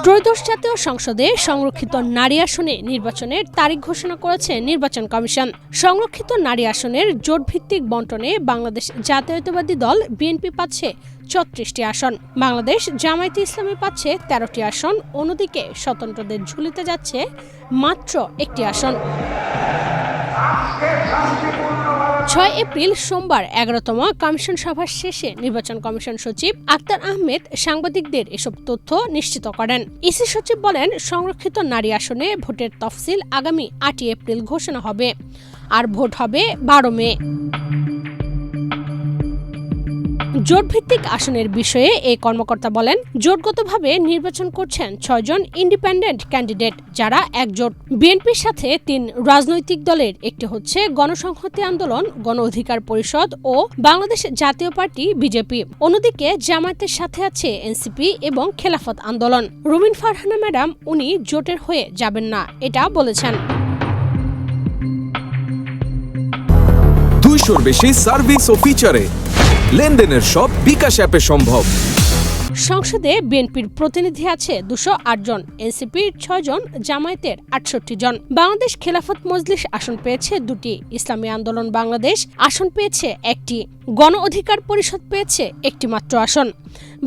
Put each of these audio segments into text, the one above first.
ত্রয়োদশ জাতীয় সংসদে সংরক্ষিত নারী আসনে নির্বাচনের তারিখ ঘোষণা করেছে নির্বাচন কমিশন। সংরক্ষিত নারী আসনের জোটভিত্তিক বণ্টনে বাংলাদেশ জাতীয়তাবাদী দল বিএনপি পাচ্ছে ৩৬টি আসন, বাংলাদেশ জামায়াতে ইসলামী পাচ্ছে ১৩টি আসন, অন্যদিকে স্বতন্ত্রদের ঝুলিতে যাচ্ছে মাত্র একটি আসন। ৬ এপ্রিল সোমবার ১১তম কমিশন সভা শেষে নির্বাচন কমিশন সচিব আক্তার আহমেদ সাংবাদিকদের এসব তথ্য নিশ্চিত করেন। ইসি সচিব বলেন, সংরক্ষিত নারী আসনে ভোটের তফসিল আগামী ৮ এপ্রিল ঘোষণা হবে, আর ভোট হবে ১২ মে। জোটভিত্তিক আসনের বিষয়ে এই কর্মকর্তা বলেন, জোটগতভাবে নির্বাচন করছেন ৬ জন ইন্ডিপেন্ডেন্ট ক্যান্ডিডেট, যারা একজোট। বিএনপির সাথে ৩ রাজনৈতিক দলের, একটি হচ্ছে গণসংহতি আন্দোলন, গণ অধিকার পরিষদ ও বাংলাদেশ জাতীয় পার্টি বিজেপি। অন্যদিকে জামায়াতের সাথে আছে এনসিপি এবং খেলাফত আন্দোলন। রুমিন ফারহানা ম্যাডাম উনি জোটের হয়ে যাবেন না, এটা বলেছেন। ২০০-র বেশি সার্ভিস ও ফিচারে লেনদেনের সব বিকাশ অ্যাপে সম্ভব। সংসদে বিএনপির প্রতিনিধি আছে ২০৮ জন, এনসিপির ৬ জন, জামায়াতের ৬৮ জন। বাংলাদেশ খেলাফত মজলিস আসন পেয়েছে ২টি, ইসলামী আন্দোলন বাংলাদেশ আসন পেয়েছে ১টি, গণ অধিকার পরিষদ পেয়েছে একটি মাত্র আসন।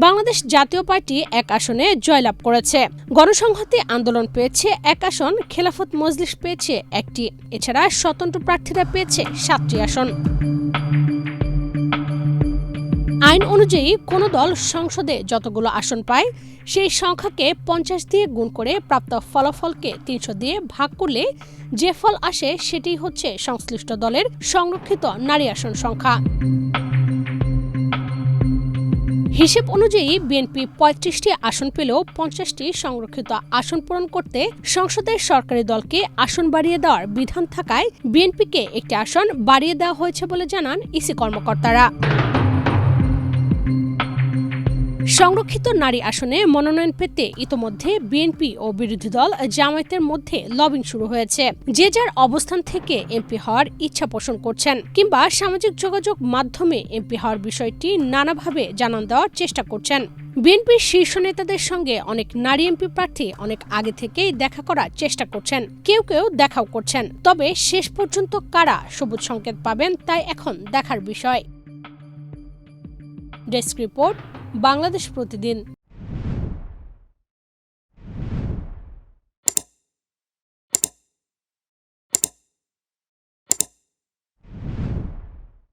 বাংলাদেশ জাতীয় পার্টি ১ আসনে জয়লাভ করেছে। গণসংহতি আন্দোলন পেয়েছে ১ আসন, খেলাফত মজলিস পেয়েছে ১টি। এছাড়া স্বতন্ত্র প্রার্থীরা পেয়েছে ৭টি আসন। আইন অনুযায়ী কোনো দল সংসদে যতগুলো আসন পায় সেই সংখ্যাকে ৫০ দিয়ে গুণ করে প্রাপ্ত ফলাফলকে ৩০০ দিয়ে ভাগ করলে যে ফল আসে সেটি হচ্ছে সংশ্লিষ্ট দলের সংরক্ষিত নারী আসন সংখ্যা। হিসেব অনুযায়ী বিএনপি ৩৫টি আসন পেলেও ৫০টি সংরক্ষিত আসন পূরণ করতে সংসদের সরকারি দলকে আসন বাড়িয়ে দেওয়ার বিধান থাকায় বিএনপিকে একটি আসন বাড়িয়ে দেওয়া হয়েছে বলে জানান ইসি কর্মকর্তারা। সংরক্ষিত নারী আসনে মনোনয়ন পেতে ইতোমধ্যে বিএনপি ও বিরোধী দল জামায়াতের মধ্যে লবিং শুরু হয়েছে। যে যার অবস্থান থেকে এমপি হওয়ার ইচ্ছা পোষণ করছেন কিংবা সামাজিক যোগাযোগ মাধ্যমে এমপি হওয়ার বিষয়টি নানাভাবে জানান দেওয়ার চেষ্টা করছেন। বিএনপির শীর্ষ নেতাদের সঙ্গে অনেক নারী এমপি প্রার্থী অনেক আগে থেকেই দেখা করার চেষ্টা করছেন, কেউ কেউ দেখাও করছেন। তবে শেষ পর্যন্ত কারা সবুজ সংকেত পাবেন তাই এখন দেখার বিষয়। ডেস্ক রিপোর্ট, বাংলাদেশ প্রতিদিন।